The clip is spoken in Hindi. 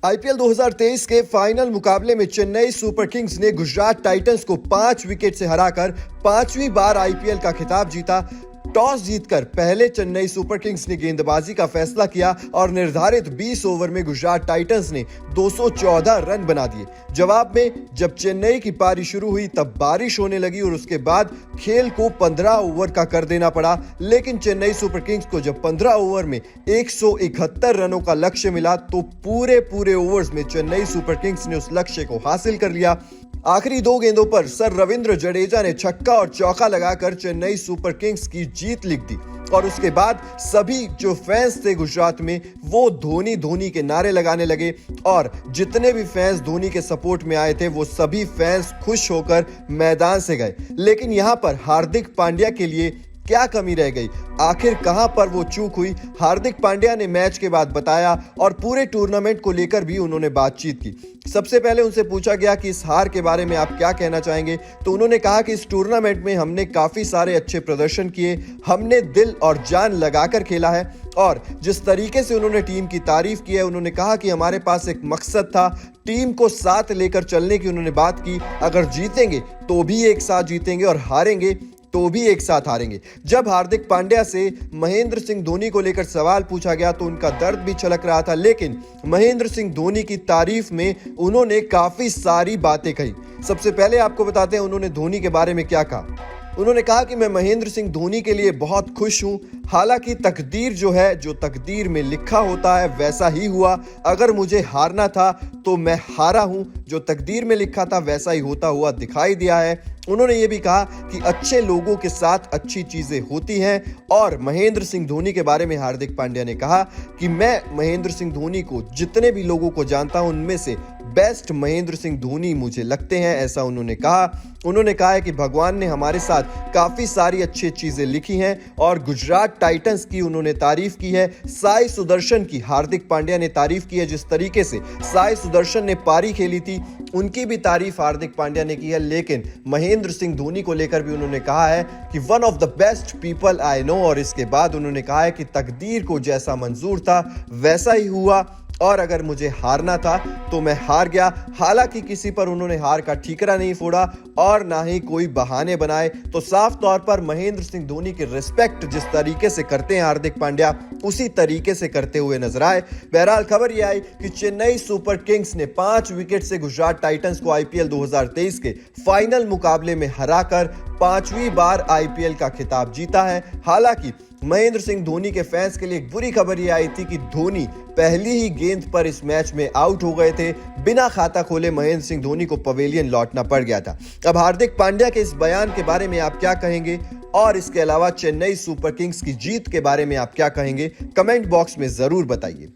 आईपीएल 2023 के फाइनल मुकाबले में चेन्नई सुपर किंग्स ने गुजरात टाइटंस को 5 विकेट से हराकर पांचवी बार आईपीएल का खिताब जीता। टॉस जीतकर पहले चेन्नई सुपर किंग्स ने गेंदबाजी का फैसला किया और निर्धारित 20 ओवर में गुजरात टाइटंस ने 214 रन बना दिए। जवाब में जब चेन्नई की पारी शुरू हुई तब बारिश होने लगी और उसके बाद खेल को 15 ओवर का कर देना पड़ा, लेकिन चेन्नई सुपर किंग्स को जब 15 ओवर में 171 रनों का लक्ष्य मिला तो पूरे ओवर्स में चेन्नई सुपर किंग्स ने उस लक्ष्य को हासिल कर लिया। आखिरी 2 गेंदों पर सर रविंद्र जडेजा ने छक्का और चौका लगाकर चेन्नई सुपर किंग्स की जीत लिख दी और उसके बाद सभी जो फैंस थे गुजरात में वो धोनी धोनी के नारे लगाने लगे और जितने भी फैंस धोनी के सपोर्ट में आए थे वो सभी फैंस खुश होकर मैदान से गए। लेकिन यहां पर हार्दिक पांड्या के लिए क्या कमी रह गई, आखिर कहां पर वो चूक हुई, हार्दिक पांड्या ने मैच के बाद बताया और पूरे टूर्नामेंट को लेकर भी उन्होंने बातचीत की। सबसे पहले उनसे पूछा गया कि इस हार के बारे में आप क्या कहना चाहेंगे, तो उन्होंने कहा कि इस टूर्नामेंट में हमने काफी सारे अच्छे प्रदर्शन किए, हमने दिल और जान लगाकर खेला है और जिस तरीके से उन्होंने टीम की तारीफ की है, उन्होंने कहा कि हमारे पास एक मकसद था, टीम को साथ लेकर चलने की उन्होंने बात की। अगर जीतेंगे तो भी एक साथ जीतेंगे और हारेंगे तो भी एक साथ हारेंगे। जब हार्दिक पांड्या से महेंद्र सिंह धोनी को लेकर सवाल पूछा गया तो उनका दर्द भी छलक रहा था, लेकिन महेंद्र सिंह धोनी की तारीफ में उन्होंने काफी सारी बातें कही। सबसे पहले आपको बताते हैं उन्होंने धोनी के बारे में क्या कहा। उन्होंने कहा कि मैं महेंद्र सिंह धोनी के लिए बहुत खुश हूं। हालांकि तकदीर जो है, जो तकदीर में लिखा होता है वैसा ही हुआ। अगर मुझे हारना था तो मैं हारा हूं, जो तकदीर में लिखा था वैसा ही होता हुआ दिखाई दिया है। उन्होंने ये भी कहा कि अच्छे लोगों के साथ अच्छी चीजें होती हैं और महेंद्र सिंह धोनी के बारे में हार्दिक पांड्या ने कहा कि मैं महेंद्र सिंह धोनी को जितने भी लोगों को जानता हूं उनमें से बेस्ट महेंद्र सिंह धोनी मुझे लगते हैं, ऐसा उन्होंने कहा। उन्होंने कहा है कि भगवान ने हमारे साथ काफी सारी अच्छी चीजें लिखी हैं और गुजरात टाइटंस की उन्होंने तारीफ की है। साई सुदर्शन की हार्दिक पांड्या ने तारीफ की है, जिस तरीके से साई सुदर्शन ने पारी खेली थी उनकी भी तारीफ हार्दिक पांड्या ने की है। लेकिन महेंद्र सिंह धोनी को लेकर भी उन्होंने कहा है कि one of the best people I know, और इसके बाद उन्होंने कहा है कि तकदीर को जैसा मंजूर था वैसा ही हुआ और अगर मुझे हारना था तो मैं हार गया। हालांकि किसी पर उन्होंने हार का ठीकरा नहीं फोड़ा और ना ही कोई बहाने बनाए, तो साफ तौर पर महेंद्र सिंह धोनी की रिस्पेक्ट जिस तरीके से करते हैं हार्दिक पांड्या उसी तरीके से करते हुए नजर आए। बहरहाल खबर यह आई कि चेन्नई सुपर किंग्स ने 5 विकेट से गुजरात टाइटंस को आईपीएल 2023 के फाइनल मुकाबले में हराकर 5वीं बार आईपीएल का खिताब जीता है। हालांकि महेंद्र सिंह धोनी के फैंस के लिए एक बुरी खबर यह आई थी कि धोनी पहली ही गेंद पर इस मैच में आउट हो गए थे। बिना खाता खोले महेंद्र सिंह धोनी को पवेलियन लौटना पड़ गया था। अब हार्दिक पांड्या के इस बयान के बारे में आप क्या कहेंगे और इसके अलावा चेन्नई सुपर किंग्स की जीत के बारे में आप क्या कहेंगे, कमेंट बॉक्स में जरूर बताइए।